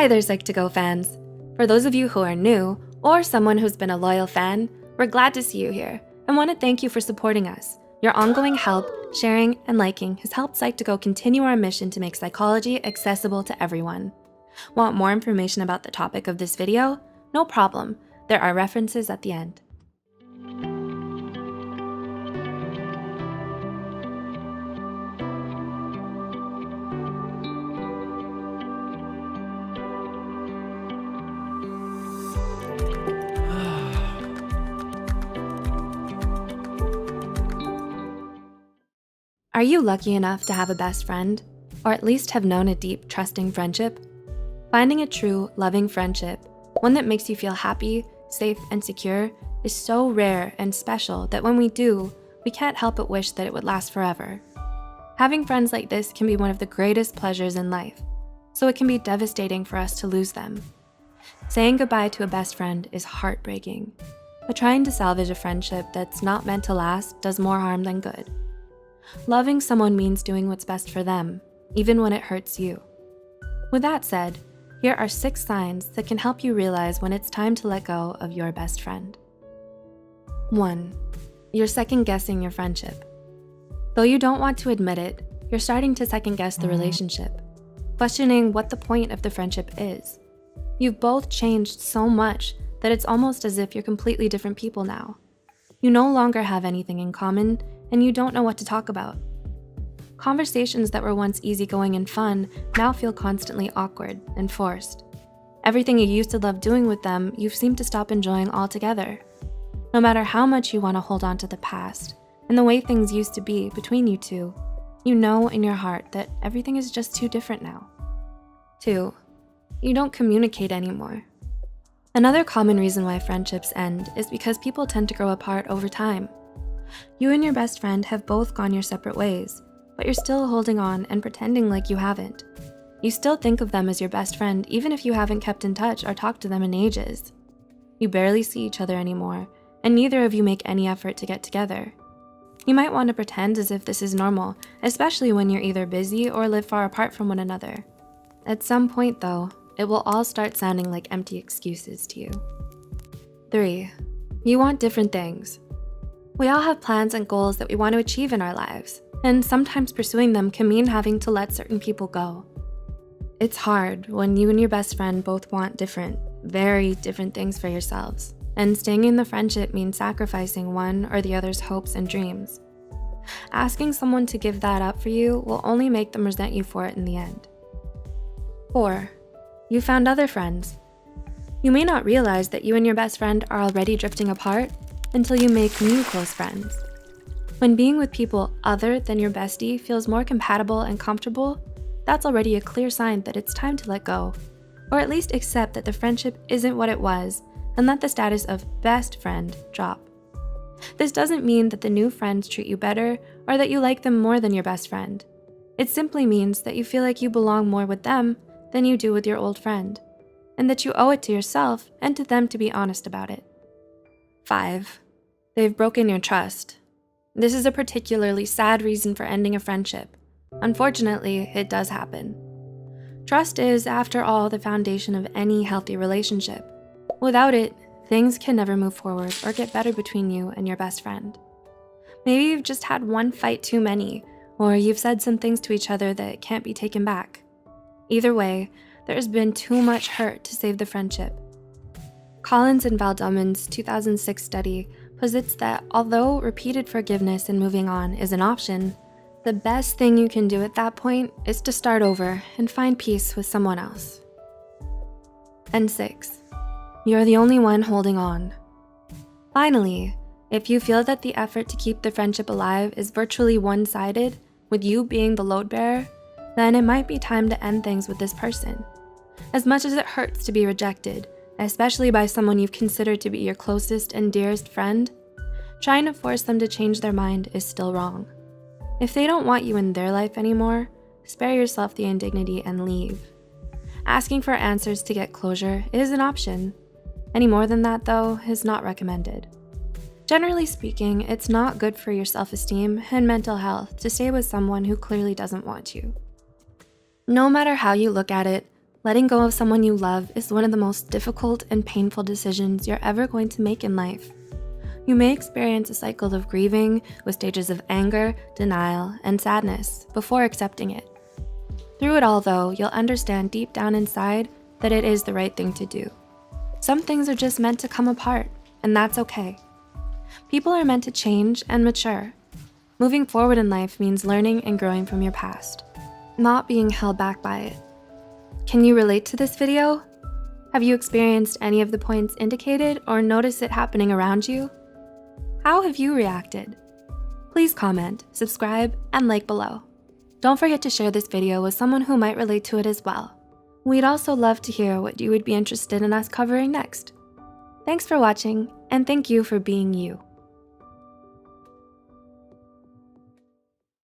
Hi there, Psych2Go fans. For those of you who are new, or someone who's been a loyal fan, we're glad to see you here and want to thank you for supporting us. Your ongoing help, sharing, and liking has helped Psych2Go continue our mission to make psychology accessible to everyone. Want more information about the topic of this video? No problem, there are references at the end. Are you lucky enough to have a best friend, or at least have known a deep, trusting friendship? Finding a true, loving friendship, one that makes you feel happy, safe, and secure, is so rare and special that when we do, we can't help but wish that it would last forever. Having friends like this can be one of the greatest pleasures in life, so it can be devastating for us to lose them. Saying goodbye to a best friend is heartbreaking, but trying to salvage a friendship that's not meant to last does more harm than good. Loving someone means doing what's best for them, even when it hurts you. With that said, here are 6 signs that can help you realize when it's time to let go of your best friend. 1. You're second-guessing your friendship. Though you don't want to admit it, you're starting to second-guess the relationship, questioning what the point of the friendship is. You've both changed so much that it's almost as if you're completely different people now. You no longer have anything in common, and you don't know what to talk about. Conversations that were once easygoing and fun now feel constantly awkward and forced. Everything you used to love doing with them, you've seemed to stop enjoying altogether. No matter how much you want to hold on to the past and the way things used to be between you two, you know in your heart that everything is just too different now. 2. You don't communicate anymore. Another common reason why friendships end is because people tend to grow apart over time. You and your best friend have both gone your separate ways, but you're still holding on and pretending like you haven't. You still think of them as your best friend even if you haven't kept in touch or talked to them in ages. You barely see each other anymore, and neither of you make any effort to get together. You might want to pretend as if this is normal, especially when you're either busy or live far apart from one another. At some point though, it will all start sounding like empty excuses to you. 3. You want different things. We all have plans and goals that we want to achieve in our lives, and sometimes pursuing them can mean having to let certain people go. It's hard when you and your best friend both want different, very different things for yourselves, and staying in the friendship means sacrificing one or the other's hopes and dreams. Asking someone to give that up for you will only make them resent you for it in the end. 4. You found other friends. You may not realize that you and your best friend are already drifting apart until you make new close friends. When being with people other than your bestie feels more compatible and comfortable, that's already a clear sign that it's time to let go, or at least accept that the friendship isn't what it was and let the status of best friend drop. This doesn't mean that the new friends treat you better or that you like them more than your best friend. It simply means that you feel like you belong more with them than you do with your old friend, and that you owe it to yourself and to them to be honest about it. 5. They've broken your trust. This is a particularly sad reason for ending a friendship. Unfortunately, it does happen. Trust is, after all, the foundation of any healthy relationship. Without it, things can never move forward or get better between you and your best friend. Maybe you've just had one fight too many, or you've said some things to each other that can't be taken back. Either way, there's been too much hurt to save the friendship. Collins and Valdomen's 2006 study posits that although repeated forgiveness and moving on is an option, the best thing you can do at that point is to start over and find peace with someone else. And 6. You're the only one holding on. Finally, if you feel that the effort to keep the friendship alive is virtually one-sided, with you being the load bearer, then it might be time to end things with this person. As much as it hurts to be rejected, especially by someone you've considered to be your closest and dearest friend, trying to force them to change their mind is still wrong. If they don't want you in their life anymore, spare yourself the indignity and leave. Asking for answers to get closure is an option. Any more than that, though, is not recommended. Generally speaking, it's not good for your self-esteem and mental health to stay with someone who clearly doesn't want you. No matter how you look at it, Letting go of someone you love is one of the most difficult and painful decisions you're ever going to make in life. You may experience a cycle of grieving with stages of anger, denial, and sadness before accepting it. Through it all though, you'll understand deep down inside that it is the right thing to do. Some things are just meant to come apart, and that's okay. People are meant to change and mature. Moving forward in life means learning and growing from your past, not being held back by it. Can you relate to this video? Have you experienced any of the points indicated or noticed it happening around you? How have you reacted? Please comment, subscribe, and like below. Don't forget to share this video with someone who might relate to it as well. We'd also love to hear what you would be interested in us covering next. Thanks for watching, and thank you for being you.